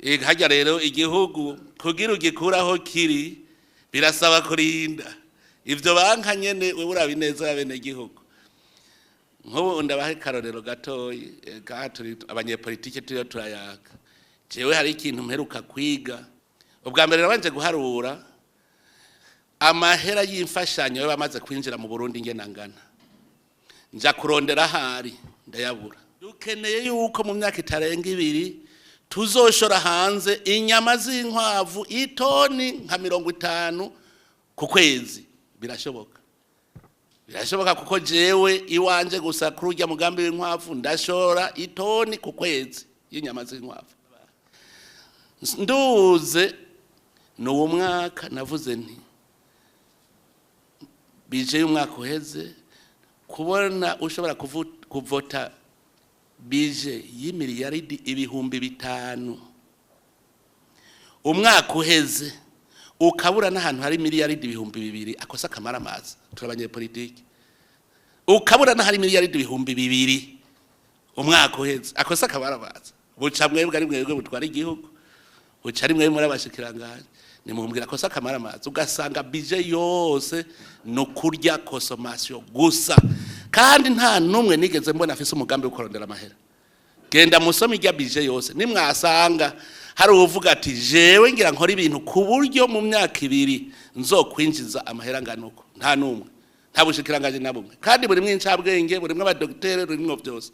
hajya rero igihugu kugira ugikuraho kiri birasaba kurinda ivyo banka nyene we urabineza abene gihugu. Nk'ubu ndabahe karorero gatoyi turi abanyepolitike turiyo turayaka. Jewe hari ikintu mperuka kwiga. Ubwa mbere nabanje guharura amahera y'imfashanyo bamaze kwinjira mu Burundi ngena ngana. Nja kurondera hari ndayabura. Dukeneye yuko mu myaka itarenga 2 tuzoshora hanze inyama z'inkwavu itoni nka 50 ku kwezi. Birashoboka. Birashoboka kuko jewe iwanje gusa kurujya mugambi w'inkwavu ndashora itoni ku kwezi y'inyama z'inkwavu. Nduze no mwaka navuze nti bije y'umwaka uheze kubona ushobora kuvota bije y'imiliyaridi 500 umwaka uheze ukabura n'ahantu hari miliyaridi 200 akosa kamara amazi turabanye politiki ukabura n'ahari miliyaridi 200 umwaka uheze akosa kamara amazi buca mwebwe ari mwebwe butwara igihugu buca ari mwebwe muri abashikiranganje nimumbwira akosa kamara amazi ugasanga bije yose no kurya consommation gusa kandi nta numwe nigeze mbona afise umugambi wo kurondera amahera. Genda musome irya bije yose nimwasanga hari uvuga ati jewe ngira nkora ibintu ku buryo mu myaka 2 nzokwinjiza amahera nganuko nta numwe nta bushikiranganje na bumwe kandi buri mwincabwenge buri mwe abadoktere buri mwe byose.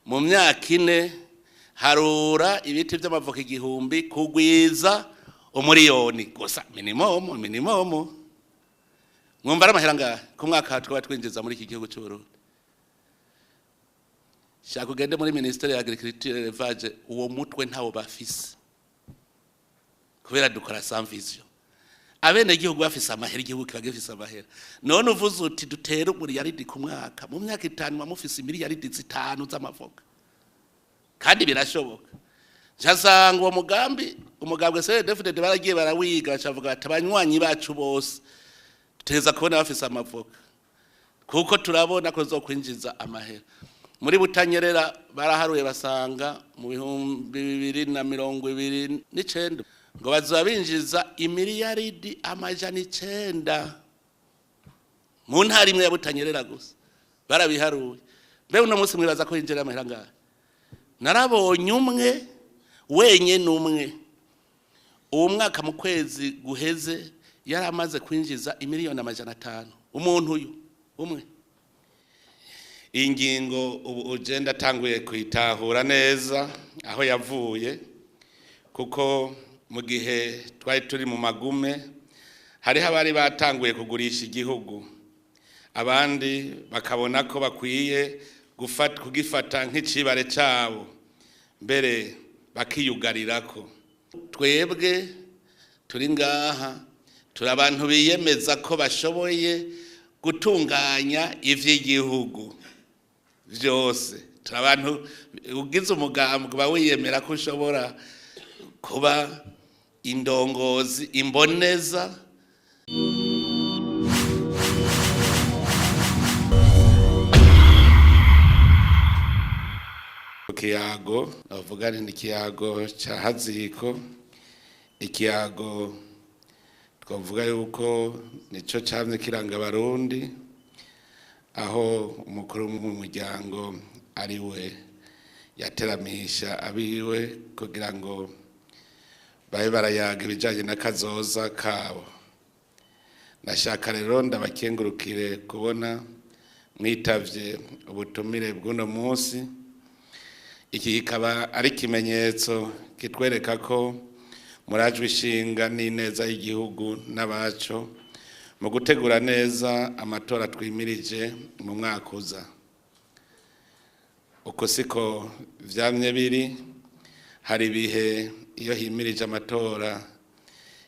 Mu myaka 4 harura ibiti by'amavoka 1000 kugwiza umuriyoni gusa minimum mwumva amahera ngahe ku mwaka twaba twinjiza muri iki gihugu cy'u Burundi. Shaka ugende muri Ministeri ya Agriculture Élevage uwo mutwe ntawo bafise kubera dukora sans vision. Abene gihugu bafise amahera igihugu kibagifise amahera none uvuze uti dutera umuriyaridi ku mwaka mu myaka 5 mufise miliyaridi 5 z'amavoka kandi birashoboka. Jasanga uwo umugambwe CDFD baragiye barawiga cavuga ati abanywanyi bacu bose tuteza kubona bafise amavoka kuko turabona ko zo kwinjiza amahera. Muri Butanyerera baraharuye basanga mu 2029 ngo bazabinjiza imiliyaridi 900 mu ntara imwe ya Butanyerera gusa barabiharuye. Mbe uno munsi mwibaza ko yinjira amahera ngahe? Narabonye umwe wenye numwe uwo mwaka mu kwezi guheze yari amaze kwinjiza imiliyoni 500 umuntu uyu umwe. Ingingo ubu ugenda tanguye kwitahura neza aho yavuye kuko mu gihe twari turi mu magume hari habari batanguye kugurisha igihugu abandi bakabona ko bakwiye kugifata nk'icibare cabo mbere bakiyugarirako. Twebwe turi ngaha turi abantu biyemeza ko bashoboye gutunganya ivy'igihugu vyose. Turi abantu ugize umugambwe bawiyemera ko ushobora kuba indongozi imboneza. Ikiyago avuga ni ikiyago ca haziko, ikiyago twavuga yuko nico camye kiranga Abarundi aho umukuru mu muryango ari we yateramisha abiwe kugira ngo babe barayaga ibijanye n'akazoza kabo. Nashaka rero ndabakengurukire kubona mwitavye ubutumire bw'uno munsi. Iki kikaba ari kimenyetso kitwereka ko murajwe ishinga n'ineza y'igihugu n'abaco mu gutegura neza amatora twimirije mu mwaka uza. Uko siko vyamye biri, hari bihe iyo himirije amatora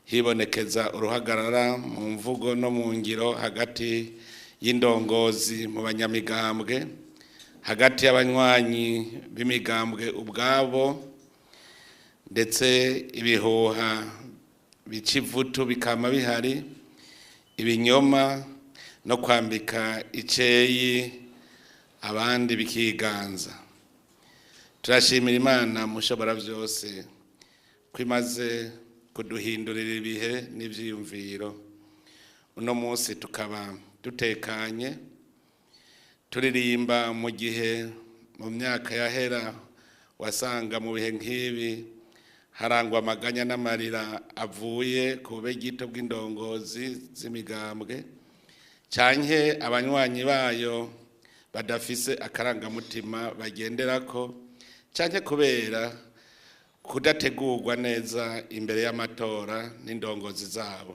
hibonekeza uruhagarara mu mvugo no mu ngiro hagati y'indongozi mu banyamigambwe, hagati y'abanywanyi b'imigambwe ubwabo, ndetse ibihuha bicivutu bikama bihari, ibinyoma no kwambika iceyi abandi bikiganza. Turashimira Imana mushobora byose kwimaze kuduhindurira ibihe n'ivyiyumviro. Uno munsi tukaba dutekanye turirimba mu gihe mu myaka yahera wasanga mu bihe nk'ibi harangwa amaganya n'amarira avuye ku bugito bw'indongozi z'imigambwe canke abanywanyi bayo badafise akarangamutima bagenderako canke kubera kudategurwa neza imbere y'amatora n'indongozi zabo.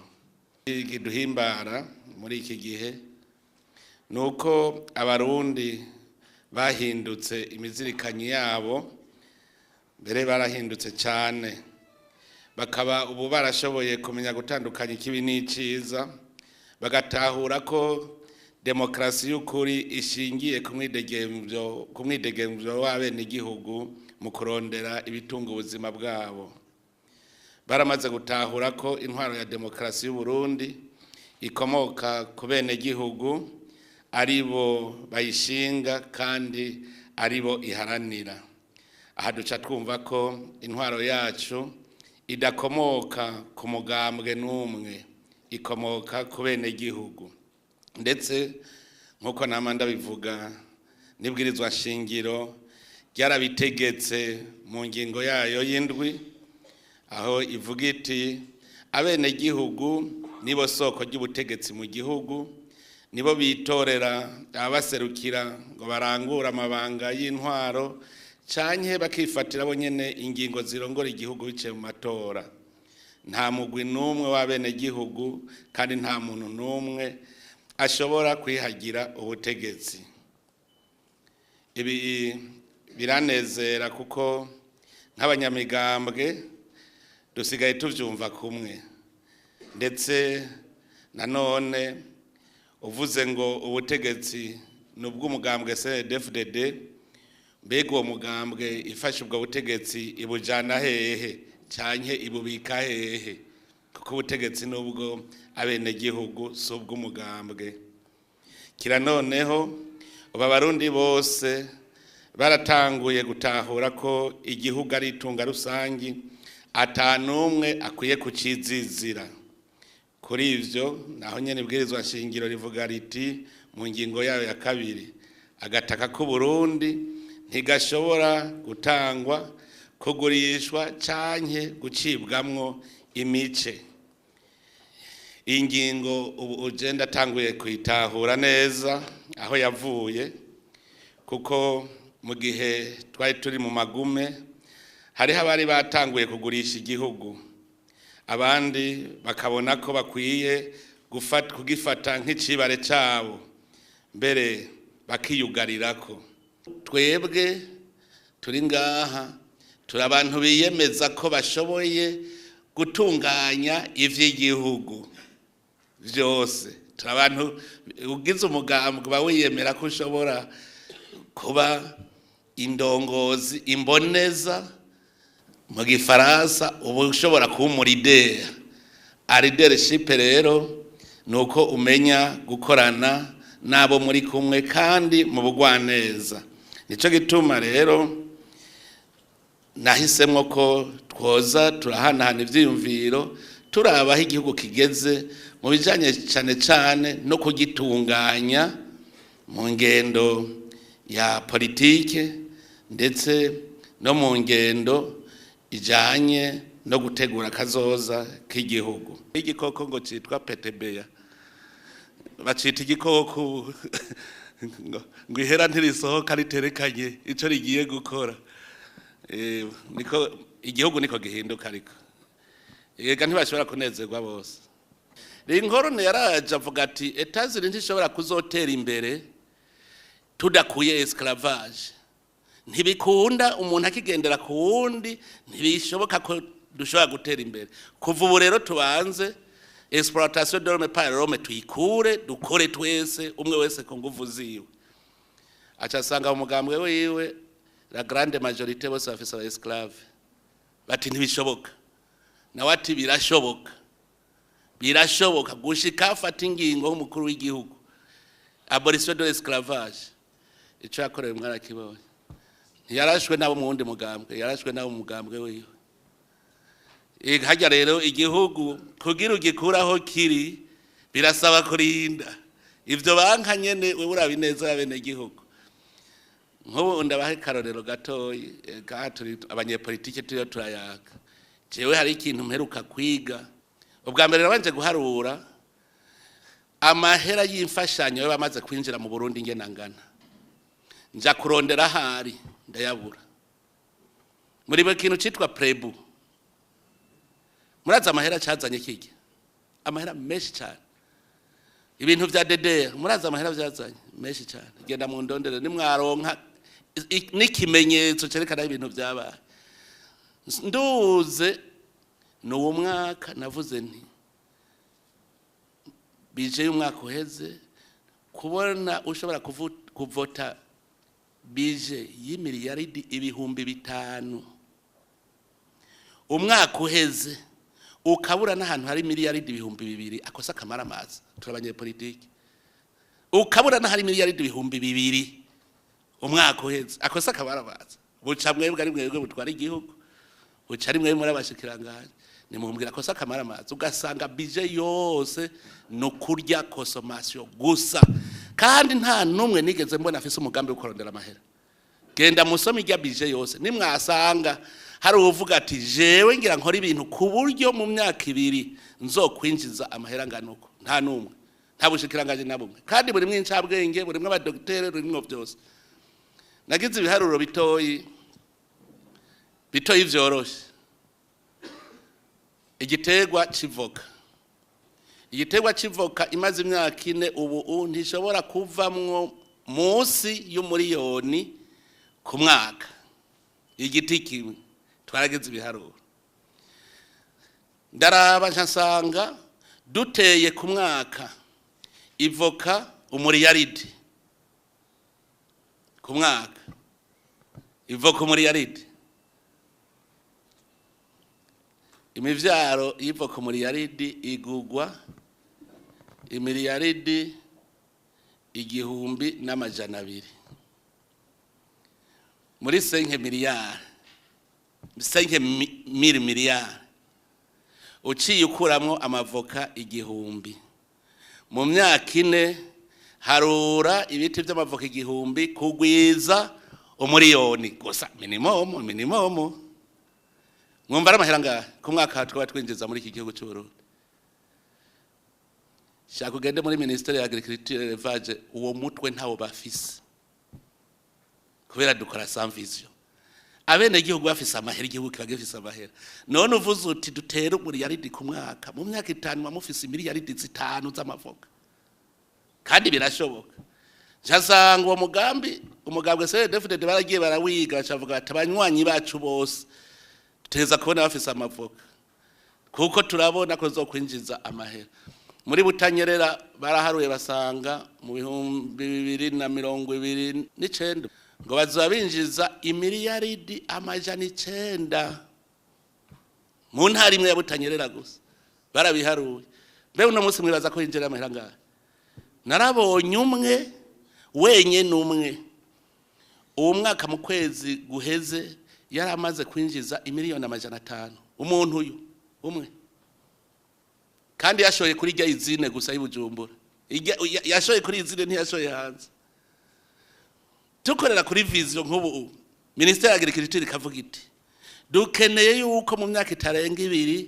Igiduhimbara muri iki gihe nuko abarundi bahindutse imizirikanyi yabo, mbere barahindutse cyane, bakaba ubu barashoboye kumenya gutandukanya ikibi n'iciza, bagatahura ko demokrasi y'ukuri ishingiye ku mwidegemvyo w'abenegihugu mu kurondera ibitunga ubuzima bwabo. Baramaze gutahura ko intwaro ya demokrasi y'u Burundi ikomoka ku benegihugu, aribo bayishinga kandi aribo iharanira. Aha duca twumva ko intwaro yacu idakomoka ku mugambwe n'umwe, ikomoka ku benegihugu. Ndetse nk'uko nama ndabivuga n'ibwirizwa shingiro ryarabitegetse mu ngingo yayo y'indwi, aho ivuga iti abenegihugu nibo soko ry'ubutegetsi mu gihugu, nibo bitorera abaserukira ngo barangure amabanga y'intwaro canke bakifatira bo nyene ingingo zirongora igihugu biciye mu matora. Nta mugwi n'umwe w'abenegihugu kandi nta muntu n'umwe ashobora kwihagira ubutegetsi. Ibi biranezera kuko nk'abanyamigambwe dusigaye tuvyumva kumwe, ndetse nanone uvuze ngo ubutegetsi n'ubw'umugambwe CNDD-FDD, mbega uwo mugambwe ifashe ubwo butegetsi ibujana hehe canke ibubika hehe? Kuko ubutegetsi n'ubwo abenegihugu si ubw'umugambwe. Kira noneho ubu abarundi bose baratanguye gutahura ko igihugu ari itunga rusangi, ata n'umwe akwiye kucizizira. Kuri ivyo naho nyene ibwirizwa shingiro rivuga riti mu ngingo yayo ya 2, agataka k'u Burundi ntigashobora gutangwa, kugurishwa canke gucibwamwo imice. Iyi ngingo ubu ugenda atanguye kuyitahura neza aho yavuye, kuko mu gihe twari turi mu magume hariho abari batanguye kugurisha igihugu, abandi bakabona ko bakwiye kugifata nk'icibare cabo, mbere bakiyugarirako. Twebwe turi ngaha turi abantu biyemeza ko bashoboye gutunganya ivy'igihugu vyose. Turi abantu ugize umugambwe bawiyemera ko ushobora kuba indongozi imboneza, mu gifaransa ubu ushobora kuba umurideri. Leadership rero nuko umenya gukorana nabo muri kumwe kandi mu bugwaneza. Nico gituma rero nahisemwo ko twoza turahanahana ivyiyumviro, turabaho igihugu kigeze mu bijanye cane cane no kugitunganya mu ngendo ya politike, ndetse no mu ngendo ijanye no gutegura kazoza k'igihugu. Igikoko ngo citwa petebeya, bacita igikoko ngo ihera ntirisohoka riterekanye ico rigiye gukora. Niko igihugu niko gihinduka, ariko ega ntibashobora kunezerwa bose. Rinkorone yaraje avuga ati etaziri ntishobora kuzotera imbere tudakuye esclavage. Ntibikunda umuntu akigendera ku wundi, ntibishoboka ko dushobora gutera imbere. Kuva ubu rero tubanze exploitation de l'homme par l'homme tuyikure, dukore twese, umwe wese ku nguvu ziwe. Acasanga umugambwe wiwe la grande majorité bose bafise aba esclave. Bati ntibishoboka. Nawe ati birashoboka. Birashoboka gushika afata ingingo nk'umukuru w'igihugu. Abolition de l'esclavage. Ico yakorewe mwarakibonye. Yarashwe nabo mu wundi mugambwe, yarashwe nabo mu mugambwe wiwe. hajya rero igihugu kugira ugikuraho kiri birasaba kurinda ivyo banka nyene we urabineza y'abene gihugu. Nk'ubu ndabahe karorero gatoyi turi abanyepolitike turiyo turayaga. Jewe hari ikintu mperuka kwiga, ubwa mbere nabanje guharura amahera y'imfashanyo bamaze kwinjira mu Burundi ngena ngana, nja kurondera hari ndayabura. Muri byo kintu citwa prebu, muraza amahera cyazanye kiki, amahera menshi cyane. Ibintu vya DDR muraza amahera vyazanye menshi cyane, genda mu ndondere nimwaronka n'ikimenyetso cerekana ibintu vyabaye. Nduze n'uwo mwaka navuze nti bije y'umwaka uheze kubona ushobora kuvota bije y'imiliyaridi ibihumbi 5 umwaka uheze ukabura n'ahantu hari miliyaridi ibihumbi 2 akosa kamara amazi turabanye politiki, ukabura n'ahari miliyaridi ibihumbi 2 umwaka uheze akosa kamara amazi buca mwebwe ari mwebwe butwara igihugu, buca ari mwebwe muri abashikiranganje nimumbwira akosa kamara amazi, ugasanga bije yose no kurya consommation gusa, kandi nta numwe nigeze mbona afise umugambi wo kurondera amahera. Genda musome irya bije yose nimwasanga hari uvuga ati jewe ngira nkora ibintu ku buryo mu myaka 2 nzokwinjiza amahera nganuko, nta numwe, nta bushikiranganje na bumwe, kandi buri mwincabwenge buri mw'abadoktere buri mwo byose. Nagize ibiharuro bitoyi vyoroshe. Igiterwa civoka, igiterwa civoka imaze imyaka 4 ubu ntishobora kuvamwo munsi y'umuriyoni ku mwaka. Igiti kimwe twaragize ibiharuro, ndaraba nsanga duteye ku mwaka ivoka umuriyaridi ku mwaka, ivoka umuriyaridi. Imivyaro y'ivoka umuriyaridi igugwa imiliyaridi 1,200 muri 5 miliyari 5 miliyari uciye ukuramwo amavoka 1,000 mu myaka 4 harura ibiti by'amavoka 1,000 kugwiza umuriyoni gusa minimum. Mwumva amahera ngahe ku mwaka twaba twinjiza muri iki gihugu cy'u Burundi? Shaka ugende muri Ministeri ya Agriculture Élevage uwo mutwe ntawo bafise, kubera dukora sans vision. Abene gihugu bafise amahera, igihugu kibagifise amahera. None uvuze uti dutere umuriyaridi ku mwaka, mu myaka 5 bamufise miliyaridi 5 z'amavoka, kandi birashoboka. Njasanga uwo umugambwe CDFDD baragiye barawiga bacavuga bati abanywanyi bacu bose teza kubona bafise amavoka, kuko turabona ko zo kwinjiza amahera. Muri Butanyerera baraharuye basanga mu 2029 ngo bazabinjiza imiliyaridi 900 mu ntara imwe ya Butanyerera gusa, barabiharuye. Mbe uno munsi mwibaza ko yinjira amahera ngahe? Narabonye umwe wenye numwe uwo mwaka mu kwezi guheze yari amaze kwinjiza imiliyoni 500 umuntu uyu umwe, kandi yashoye kuri irya izine gusa y'Ibujumbura, yashoye kuri izine ntiyashoye hanze. Tukorera kuri vision nk'ubu Ministeri ya Agriculture ikavuga iti dukeneye yuko mu myaka itarenga 2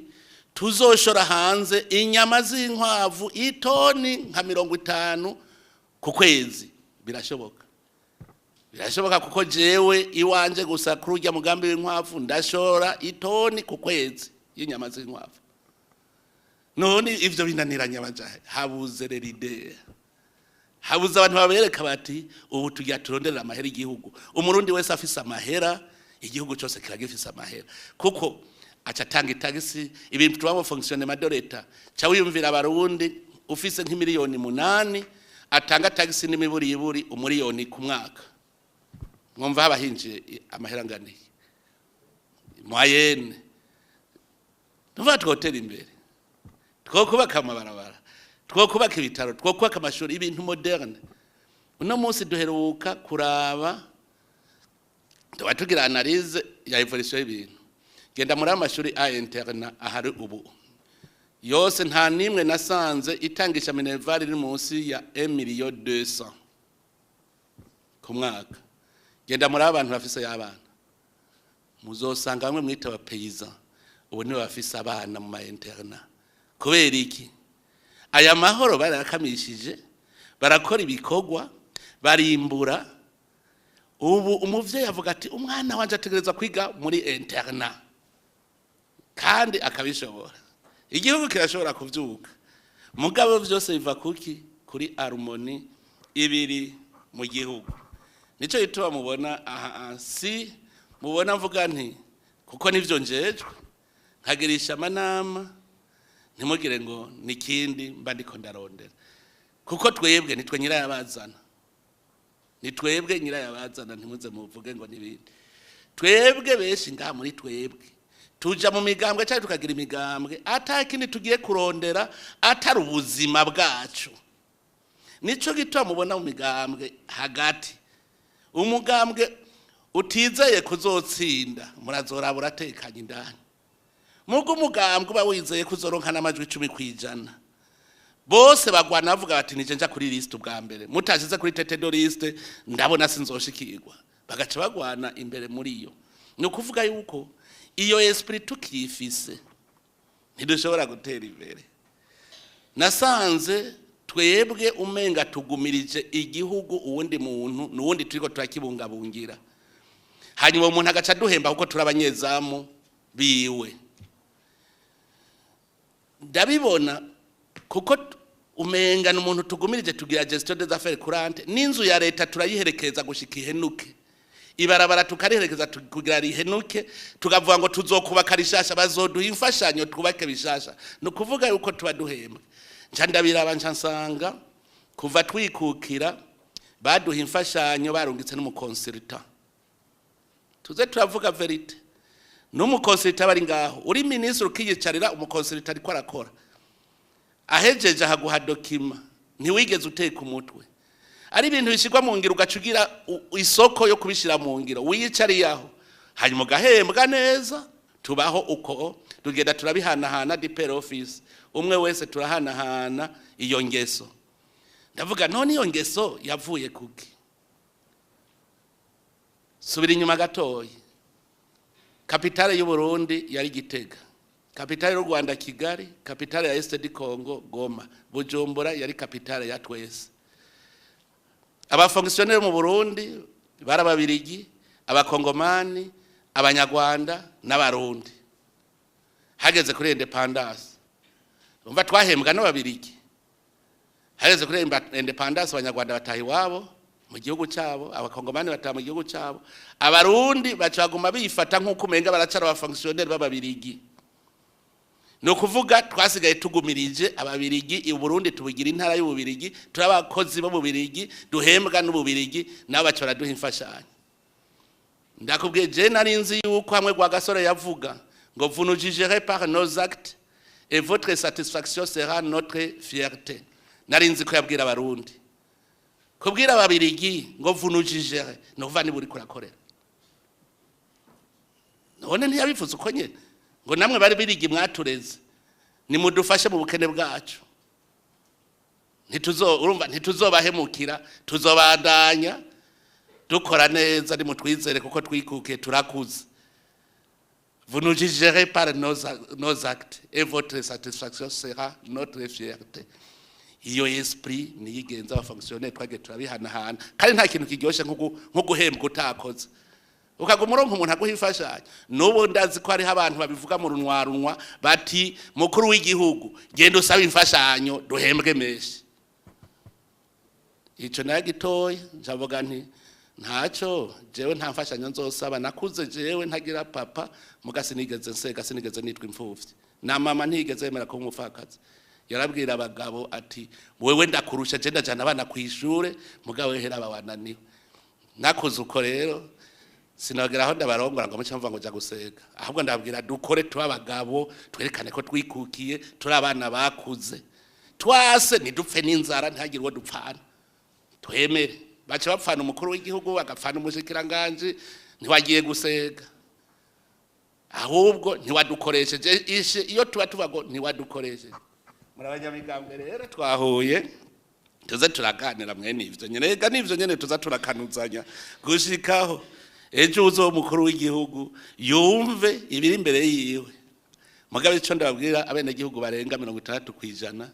tuzoshora hanze inyama z'inkwavu itoni nka 50 ku kwezi. Birashoboka, birashoboka kuko jewe iwanje gusa kurujya mugambi w'inkwavu ndashora itoni ku kwezi y'inyama z'inkwavu. None ivyo binaniranye abajahe, habuze reride, habuze abantu babereka bati ubu tujya turonderera amahera igihugu. Umurundi wese afise amahera, igihugu cyose kiragifise amahera, kuko acatanga itagisi ibintu tubamo fonctionnement de l'État. Cawiyumvira abarundi ufise nk'imiliyoni 8 atanga tagisi n'imiburi umuriyoni ku mwaka. Mwumva abahinjiye amahera ngani moyenne tuva twotera imbere, twokubaka amabarabara, twokubaka ibitaro, twokubaka amashuri, ibintu moderne. Uno munsi duheruka kuraba tugira analyse ya evolution y'ibintu. genda muri amashuri a interna ahari ubu yose nta nimwe nasanze itangisha minerval iri munsi ya 1,200,000 ku mwaka. Genda muri abantu bafise y'abana muzosanga bamwe mwita ba paysan ubu ni bafise abana mu ma interna. Kubera iki? Aya mahoro barakamishije, barakora ibikorwa, barimbura. Ubu umuvyeyi avuga ati umwana wanje ategereza kwiga muri interna kandi akabishobora. Igihugu kirashobora kuvyuka. Mugabo vyose biva kuki? Kuri harmony ibiri mu gihugu. Nico gituma mubona si mubona mvuga nti kuko nivyo njejwe nkagirisha amanama ntimugire ngo nikindi mba ndiko ndarondera. Kuko twebwe nitwe nyirayabazana. Nitwebwe nyirayabazana ntimuze muvuge ngo nibindi. Twebwe beshi ngaha muri twebwe tuja mu migambwe cyangwa tukagira imigambwe atakindi tugiye kurondera atari ubuzima bwacu. Nico gituma mubona mu migambwe hagati umugambwe utizeye kuzotsinda murazora buratekanye indani. Mugo umugambwe uba wizeye kuzoronka n'amajwi 10%. Bose bagwana bavuga bati nije nja kuri list ubwa mbere. Mutashize kuri tete do list ndabona sinzoshikirwa. Bagaca bagwana imbere muri yo. Ni ukuvuga yuko iyo esprit tukifise ntidushobora gutera imbere. Nasanze twebwe umenga tugumirije igihugu uwundi muntu nuwundi turiko turakibungabungira. Hanyuma umuntu agaca duhemba kuko turabanyezamu biwe. Ndabibona kuko umenga n'umuntu tugumirije tugira gestion des affaires courantes n'inzu ya leta turayiherekeza gushika ihenuke. Ibarabara tukariherekeza kugira rihenuke tugavuga ngo tuzokubaka rishasha bazoduha imfashanyo twubake bishasha. No kuvuga yuko tuba duhemba. Nca ndabiraba nca nsanga kuva twikukira baduha imfashanyo barungitse n'umukonsultant. Tuze turavuga verite. N'umukonsultant bari ngaho uri ministre ukiyicarira umukonsultant ariko arakora. Ahejeje haguha document ntiwigeze uteka umutwe. Ari ibintu bishigwa mu ngiro ugacugira isoko yo kubishira mu ngiro wiyicariyaho hanyuma gahembwa neza. Tubaho uko tugenda turabihanahana dipere office umwe wese turahanahana iyo ngeso. Ndavuga none iyo ngeso yavuye kuki? Subira inyuma gatoyi. Kapitale y'u Burundi yari Gitega, kapitale y'u Rwanda Kigali, kapitale ya Est du Congo Goma, Bujumbura yari kapitale ya twese. Abafonctionnaire mu Burundi barababirigi, abakongomani, abanyarwanda n'abarundi. Hageze kuri independence umva twahembwa n'ababirigi. Hageze kuri independence abanyarwanda batahi wabo mu gihugu cyabo, abakongomani bataha mu gihugu cyabo, abarundi bacaguma bifata nk'uko umenga baracara abafonctionnaire b'ababirigi. No kuvuga twasigaye tugumirije ababirigi i Burundi tubugira intara y'ububirigi turabakozi bo bubirigi duhembwa n'ububirigi n'abacora duha imfashanyo. Ndakubwiye je narinzi yuko hamwe gwa gasore yavuga ngo vous nous jugerez par nos actes et votre satisfaction sera notre fierté. Narinzi ko yabwira abarundi kubwira ababirigi ngo vous nous jugerez no kuva ni buri kurakorera. None ntiyabivuze uko nyene ngo namwe bari birigi mwatureze ni mudufashe mu bukene bwacu. Urumva ntituzobahemukira tuzobandanya dukora neza ari mutwizere kuko twikuke turakuze. Vous nous jugerez par nos actes et votre satisfaction sera notre fierté. Iyo esprit niyigenza abafonctionnaire twage turabihanahana kandi nta kintu kiryoshe nko guhembwa utakoze. Ukagumuronka umuntu aguhifashanya nubo ndazi ko ari abantu babivuga mu runwarunwa bati mukuru w'igihugu genda usaba imfashanyo duhembwe meshi. Ico nagitoye njavuga nti ntaco jewe nta mfashanyo nzosaba nakuze jewe ntagira papa mugasi nigeze nsega sinigeze nitwa imfuvyi na mama ntigeze yemera ko umufakazi. Yarabwira abagabo ati wewe ndakurusha je ndajana abana kwishure mugabo hera bawananiwe. Nakuze uko rero sinagera aho ndabarongora ngo mucamva ngo ja gusega ahubwo ndabwira dukore twabagabo twerekane ko twikukiye turi abana bakuze twase nidupfe n'inzara ntagire uwo dupfana twemere. Baca bapfana umukuru w'igihugu agapfana umushikiranganje ntiwagiye gusega ahubwo ntiwadukoresheje ishe iyo tuba tuvuga ntiwadukoresheje muri abanyamigambwe rero twahuye tuze turaganira mwene ivyo nyene ega nivyo nyene tuza turakanuzanya gushikaho ejo uzo mukuru w'igihugu yumve ibiri imbere yiwe mugabe ico ndababwira abene gihugu barenga 60%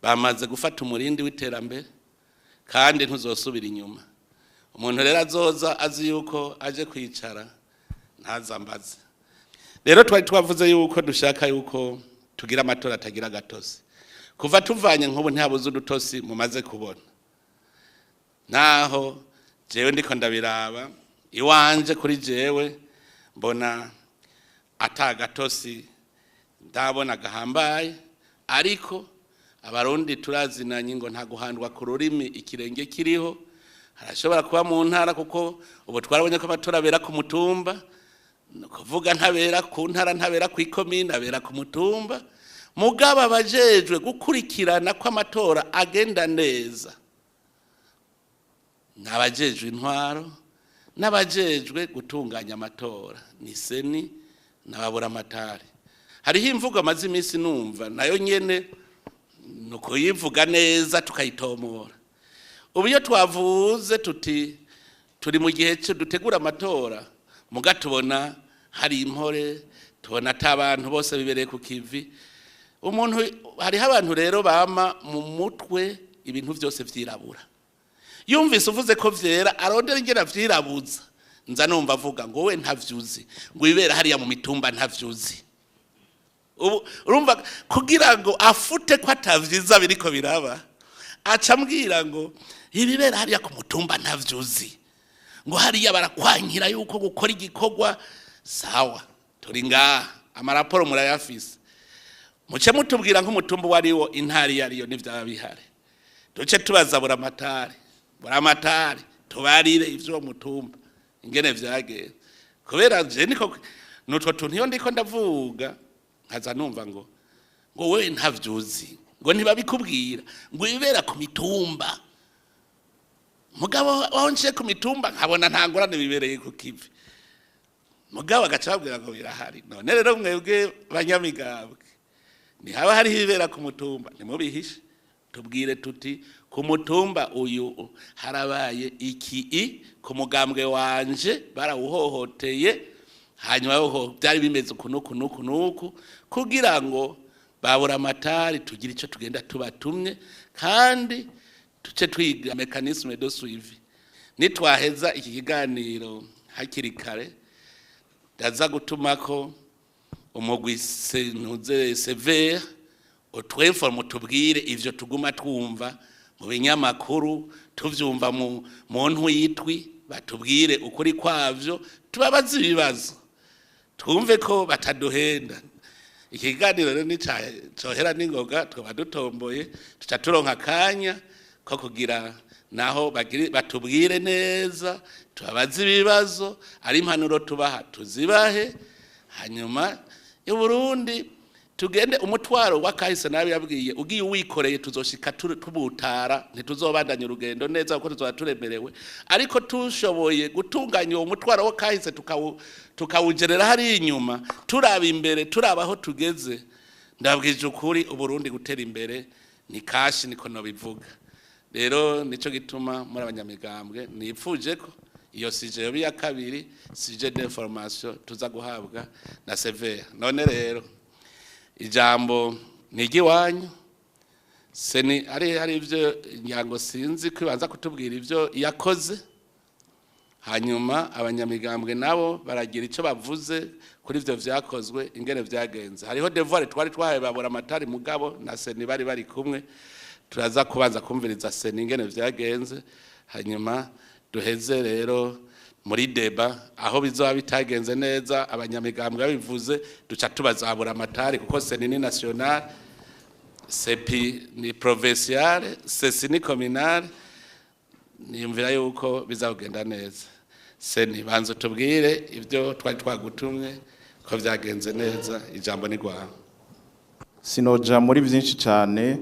bamaze gufata umurindi w'iterambere kandi ntuzosubira inyuma umuntu rero azoza azi yuko aje kwicara ntazambaze rero twari twavuze yuko dushaka yuko tugira amatora atagira gatosi kuva tuvanye nk'ubu ntabuze udutosi mumaze kubona naho jewe ndiko ndabiraba iwanje kuri jewe mbona atagatosi ndabona gahambaye ariko abarundi turazinanye ngo nta guhandwa ku rurimi ikirenge kiriho harashobora kuba mu ntara kuko ubu twarabonye ko amatora abera ku mutumba kuvuga ntabera ku ntara ntabera ku ikomine abera ku mutumba mugaba abajejwe gukurikirana ko amatora agenda neza n'abajejwe intwaro n'abajejwe gutunganya amatora ni seni n'ababura amatari hariho imvugo amaze iminsi numva nayo nyene nuko yivuga neza tukayitomora ubu iyo twavuze tuti turi mu gihe cyo dutegura amatora muga tubona hari impore tubona atabantu bose bibereye ku kivi umuntu hariho abantu rero bama mu mutwe ibintu byose vyirabura yumvise uvuze ko vyera arondera ingena vyirabuza nza numva avuga ngo we ntavyuzi ngo ibera hariya mu mitumba ntavyuzi urumva kugira ngo afute ko atavyiza biriko biraba aca mbwira ngo ibibera hariya ku mutumba ntavyuzi ngo hariya barakwankira yuko gukora igikorwa sawa turi ngaha amaraporo murayafise muce mutubwira nk'umutumba wariwo intari yariyo n'ivyaba bihare duce tubaza buramatari tubarire ivyo mutumba ingene vyagenda kubera je niko nutwo tuntu iyo ndiko ndavuga nkaza numva ngo we ntavyuzi ngo ntibabikubwira ngo ibera ku mitumba mugabo wonje ku mitumba nkabona ntangorane bibereye ku kivi mugabo agacabwira ngo birahari none rero mwebwe banyamigambwe ni haba hari ibera ku mutumba nimubihishe tubwire tuti ku mutumba uyu harabaye iki ku mugambwe wanje barawuhohoteye hanyuma ho byari bimeze kunuku kugira ngo babura amatari tugira ico tugenda tubatumye kandi tuce twiga mechanisme de suivi nitwaheza iki kiganiro hakiri kare ndaza gutumako umugwi senuze severe utweforme tubwire ivyo tuguma twumva mu binyamakuru tuvyumva mu ntwitwi batubwire ukuri kwavyo tubabaza ibibazo twumve ko bataduhenda ikiganiro rero nicohera n'ingoga twaba dutomboye tuca turonka akanya ko kugira naho batubwire neza tubabaza ibibazo ari impanuro tubaha tuzibahe hanyuma i Burundi tugende umutwaro wakahise nabi yabwiye ugiye wikoreye tuzoshika tubutara ntituzobandanya urugendo neza kuko tuzoba turemerewe ariko tushoboye gutunganya uwo mutwaro wakahise tukawugerera hari inyuma turaba imbere turabaho tugeze ndabwije ukuri Uburundi gutera imbere ni kashi niko no bivuga rero nico gituma muri abanyamigambwe nipfuje ko iyo sije yo ya kabiri sije d'information tuza guhabwa na severe none rero ijambo nigiwanyu seni hari ivyo nyango sinzi kwibanza kutubwira ivyo yakoze hanyuma abanyamigambwe nabo baragira ico bavuze kuri ivyo vyakozwe ingene vyagenze hariho devoir twari twahaye babura amatari mugabo na seni bari kumwe turaza kubanza kumviriza seni ingene vyagenze hanyuma duheze rero muri deba aho bizoba bitagenze neza abanyamigambwe babivuze duca tubazabura amatari kuko seni ni national sepi ni provincial sesi ni communal niyumvira yuko bizagenda neza seni banzo tubwire ivyo twari twagutumwe ko vyagenze neza ijambo ni gwawe sinoja muri byinshi cyane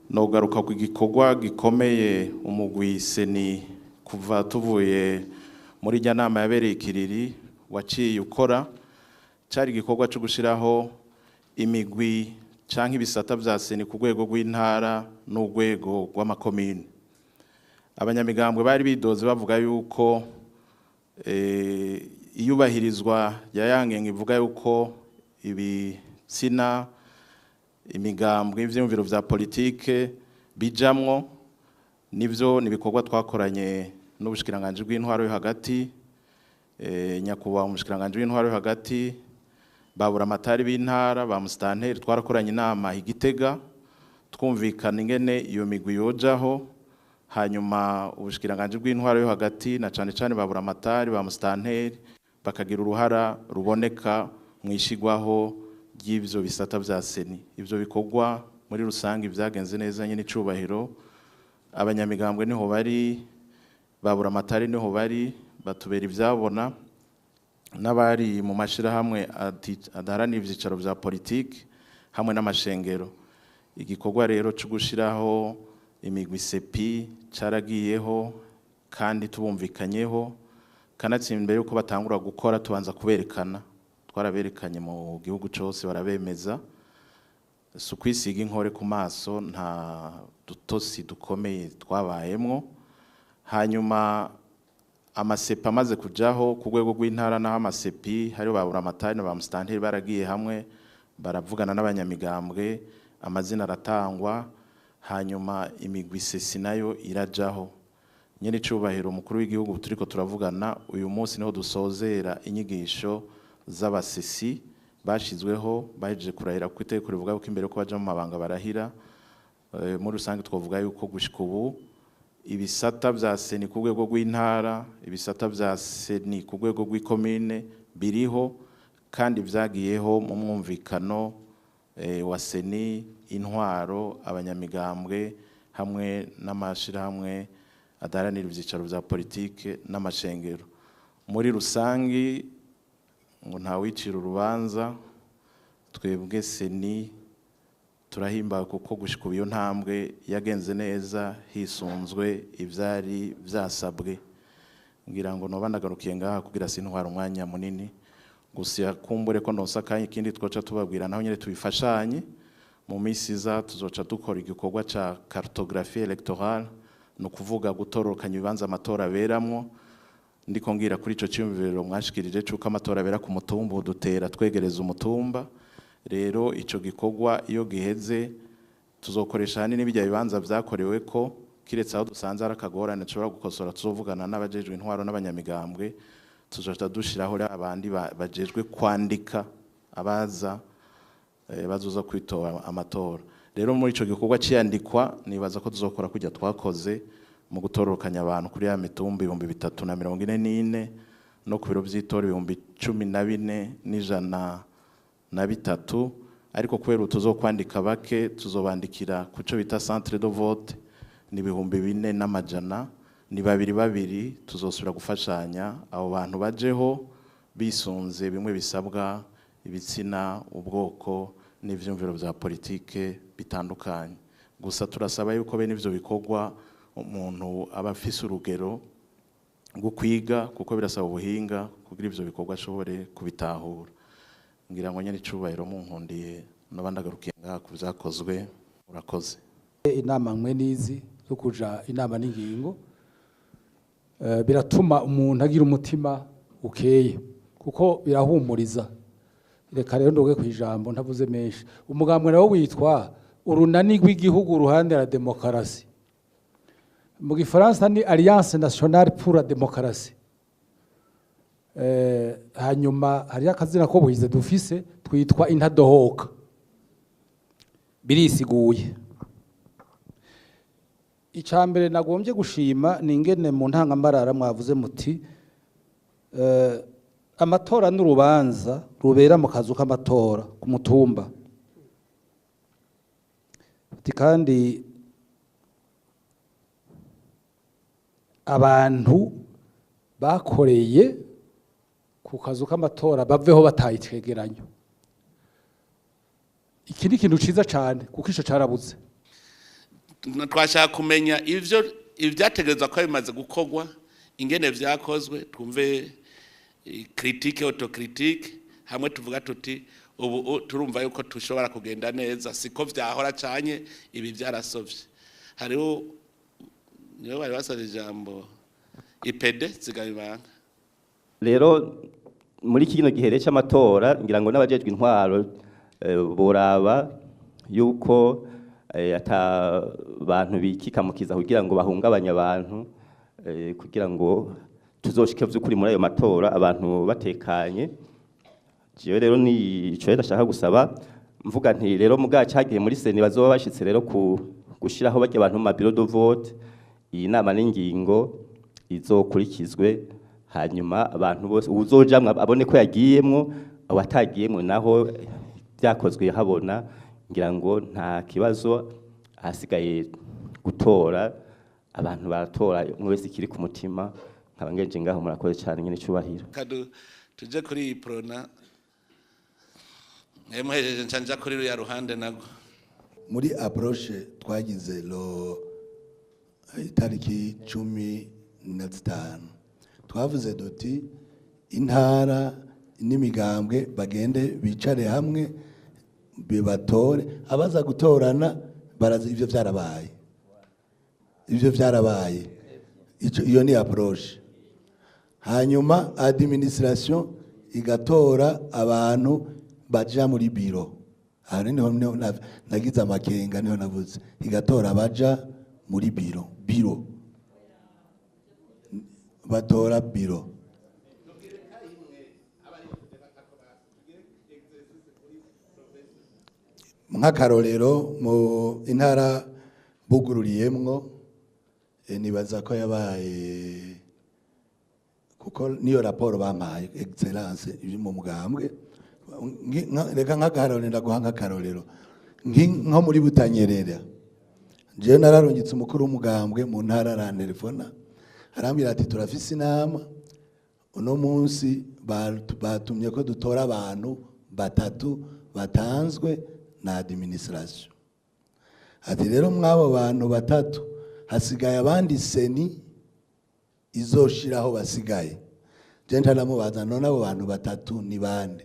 nogaruka ku gikorwa gikomeye umugwi seni kuva tuvuye muri jya nama yabereye ikiriri waciye ukora cari igikorwa cyo gushiraho imigwi canke ibisata vya seni ku rwego rw'intara n'urwego rw'amakomine. Abanyamigambwe bari bidoze bavuga yuko iyubahirizwa yayangenga ivuga yuko ibitsina imigambwe ivyumviro vya politike bijamwo, nivyo nibikorwa twakoranye n'ubushikiranganje bw'intwaro yo hagati, nyakubahwa umushikiranganje w'intwaro yo hagati, babura amatari b'intara ba musitanteri, twarakoranye inama Igitega twumvikana ingene iyo migwi yojaho, hanyuma ubushikiranganje bw'intwaro yo hagati na cane cane babura amatari ba musitanteri bakagira uruhara ruboneka mwishigwaho y'ivyo bisata vya seni. Ivyo bikorwa muri rusangi vyagenze neza nyene icubahiro. Abanyamigambwe niho bari, babura amatari niho bari, batubera ivyabona, n'abari mu mashirahamwe adaharanira ivyicaro vya politiki hamwe n'amashengero. Igikorwa rero cyo gushiraho imigwi sepi caragiyeho kandi tubumvikanyeho, kanatsinda imbere yuko batangura gukora tubanza kuberekana, twaraberekanye mu gihugu cyose barabemeza, sukwisiga inkore ku maso, nta dutosi dukomeye twabayemwo. Hanyuma amasepi amaze kujaho ku rwego rw'intara naho amasepi hari babura amatari ba musitanteri baragiye hamwe baravugana n'abanyamigambwe, amazina aratangwa, hanyuma imigwi sesi nayo irajaho. Nyene icubahiro umukuru w'igihugu turiko turavugana uyu munsi niho dusozera inyigisho z'abasesi bashizweho, bahejeje kurahira ku itegeko rivuga ko imbere ko baja mu mabanga barahira. Muri rusange twavuga yuko gushika ubu ibisata vya seni ku rwego rw'intara, ibisata vya seni ku rwego rw'ikomine biriho kandi vyagiyeho mu mwumvikano wa seni, intwaro, abanyamigambwe hamwe n'amashirahamwe adaharanira ivyicaro vya politike n'amashengero. Muri rusangi ngo nta wicira urubanza, twebwe seni turahimbawe kuko gushika iyo ntambwe yagenze neza hisunzwe ivyari vyasabwe. Ngira ngo noba ndagarukiye ngaha kugira sintwara umwanya munini, gusa kumbure ko ndonsa kanya ikindi twoca tubabwira naho nyene tubifashanye. Mu minsi iza tuzoca dukora igikorwa ca cartographie électorale, no kuvuga gutororokanya ibibanza amatora aberamwo. Ndiko ngira kuri ico cyumviro mwashikirije cyuko amatora abera ku mutumba, dutera twegereza umutumba. Rero ico gikorwa iyo giheze tuzokoresha hanini n'ibijya bibanza vyakorewe ko kiretse aho dusanze arakagorane dushobora gukosora, tuzovugana n'abajejwe intwaro n'abanyamigambwe, tuzoca dushiraho abandi bajejwe kwandika abaza bazoza kwitora amatora. Rero muri ico gikorwa cyandikwa nibaza ko tuzokora kujya twakoze mu gutororokanya abantu kuri ya mitumba 344 no ku biro vy'itora 14,103, ariko kubera tuzokwandika bake tuzobandikira kuco bita centre de vote ni 4,400, ni babiri tuzosubira gufashanya abo bantu bajeho bisunze bimwe bisabwa, ibitsina, ubwoko n'ivyumviro vya politike bitandukanye. Gusa turasaba yuko bene ivyo bikorwa umuntu aba afise urugero rwo kwiga, kuko birasaba ubuhinga kugira ivyo bikorwa ashobore kubitahura. Ngira ngo nyene icubahiro mu nkundiye n'abandagarukiye ngaha ku vyakozwe. Urakoze. Inama mwe nizi zo kuja inama n'ingingo biratuma umuntu agira umutima ukeye, kuko birahumuriza. Reka rero ndoge kwijambo ntavuze menshi. Umugambwe nawo witwa urunani rw'igihugu ruhande la demokarasi, mu gifaransa ni Alliance Nationale pour la Démocratie. Hanyuma hari akazina ko buhize dufise twitwa intadohoka, birisiguye. Icambere nagombye gushima ni ingene mu ntangambarara mwavuze muti amatora n'urubanza rubera mu kazu k'amatora ku mutumba, kandi abantu bakoreye ku kazu k'amatora baveho bataye icegeranyo. Iki ni ikintu ciza cyane kuko ico carabuze. Twashaka kumenya ivyo ivyategerezwa ko bimaze gukorwa, ingene vyakozwe, twumve critique autocritique, hamwe tuvuga tuti ubu turumva yuko tushobora kugenda neza siko vyahora canye ibi byarasovye hariho niyo bari basaba ijambo ipede zigabibanga rero muri kino gihe cy'amatora ngira ngo n'abajejwe intwaro boraba yuko ata bantu bikikamukiza kugira ngo bahungabanye abantu kugira ngo tuzoshike vy'ukuri muri ayo matora abantu batekanye jewe rero ni ico ndashaka gusaba mvuga nti rero mugacagiye muri seni bazoba bashitse rero gushiraho barya abantu mu bureau de vote iyi nama n'ingingo izokurikizwe hanyuma abantu bose uzojamwe abone ko yagiyemwo abatagiyemwo naho byakozwe habona ngira ngo nta kibazo hasigaye gutora abantu baratora umwe wese kiri ku mutima nkabangeje ngaho murakoze cyane nyine cyubahiro kadu tuje kuri iyi prona muhejeje nshanja kuri ya ruhande nago muri approche twagize lo itariki 15 twavuze duti intara n'imigambwe bagende bicare hamwe bibatore abaza gutorana barazi ivyo vyarabaye iyo ni approche hanyuma administration igatora abantu baja muri biro hari niho nagize amakenga niho navuze igatora baja muri biro batora biro nk'akarorero mu intara bugururiyemwo nibaza ko yabaye kuko niyo raporo bampaye excellence mu mugambwe reka nk'akarorero ndaguha nk'akarorero nko muri Butanyerera jewe nararungitse umukuru w'umugambwe mu ntara arantelefona arambwira ati turafise inama uno munsi batumye ko dutora abantu batatu batanzwe na administration ati rero mwabo bantu batatu hasigaye abandi seni izoshiraho basigaye je ntanamubaza none abo bantu batatu ni bande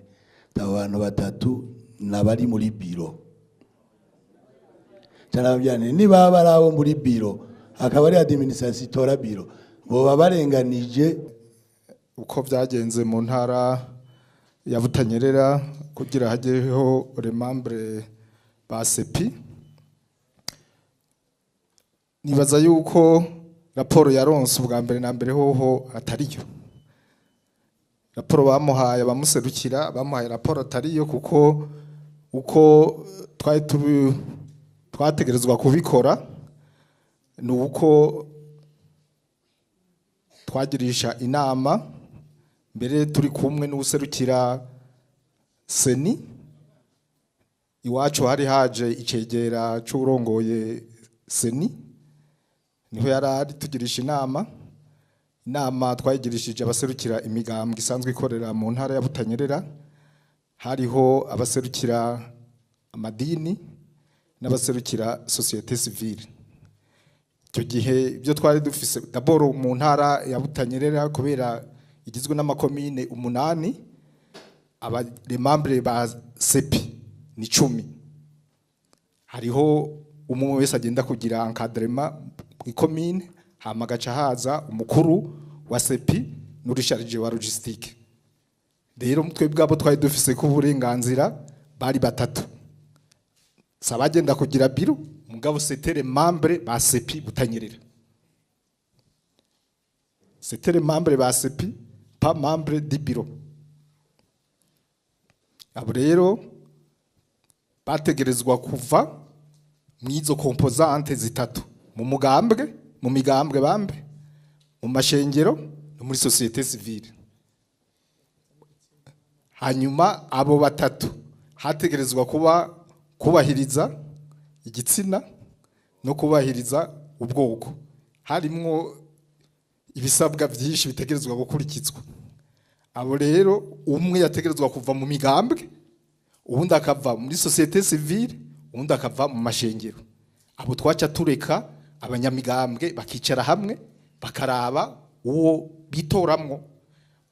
abo bantu batatu nabari muri biro cyarabyane niba barabo muri biro akaba ari administration itora biro boba barenganije uko byagenze mu ntara ya Butanyerera kugira hajeho remembre ba sepi nibaza yuko raporo yaronse ubwa mbere na mbere hoho atariyo raporo bamuhaye bamuserukira bamuhaye raporo atariyo kuko uko twategerezwa kubikora ni uko twagirisha inama mbere turi kumwe n'userukira seni iwacu hari haje icegera c'urongoye seni niho yarari tugirisha inama twayigirishije abaserukira imigambwe isanzwe ikorera mu ntara ya Butanyerera hariho abaserukira amadini n'abaserukira societe civile icyo gihe ibyo twari dufise d'abord mu ntara ya Butanyerera kubera igizwe n'amakomine 8 abaremembre ba sepi ni 10 hariho umwe wese agenda kugira encadrement ikomine hama gaca haza umukuru wa sepi n'urisharije wa logistique rero twebwe abo twari dufise ku burenganzira bari batatu sabagenda kugira biro mugabo setere membre ba sepi Butanyerera setere membre ba sepi pas membre di biro abo rero bategerezwa kuva mwizo composante zitatu mu migambwe bambe mu mashengero no muri societe civile hanyuma abo batatu hategerezwa kubahiriza igitsina no kubahiriza ubwoko harimwo ibisabwa byinshi bitegerezwa gukurikizwa abo rero umwe yategerezwa kuva mu migambwe ubundi akava muri societe civile ubundi akava mu mashengero abo twaca tureka abanyamigambwe bakicara hamwe bakaraba uwo bitoramwo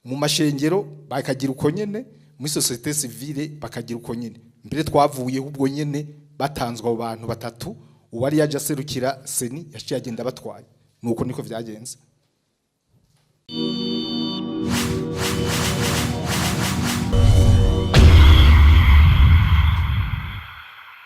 mu mashengero bakagira uko nyene muri societe civile bakagira uko nyene mbere twavuye ubwo nyene batanzwe abo bantu batatu uwari yaje aserukira seni yaciye agenda batwaye nuko niko vyagenze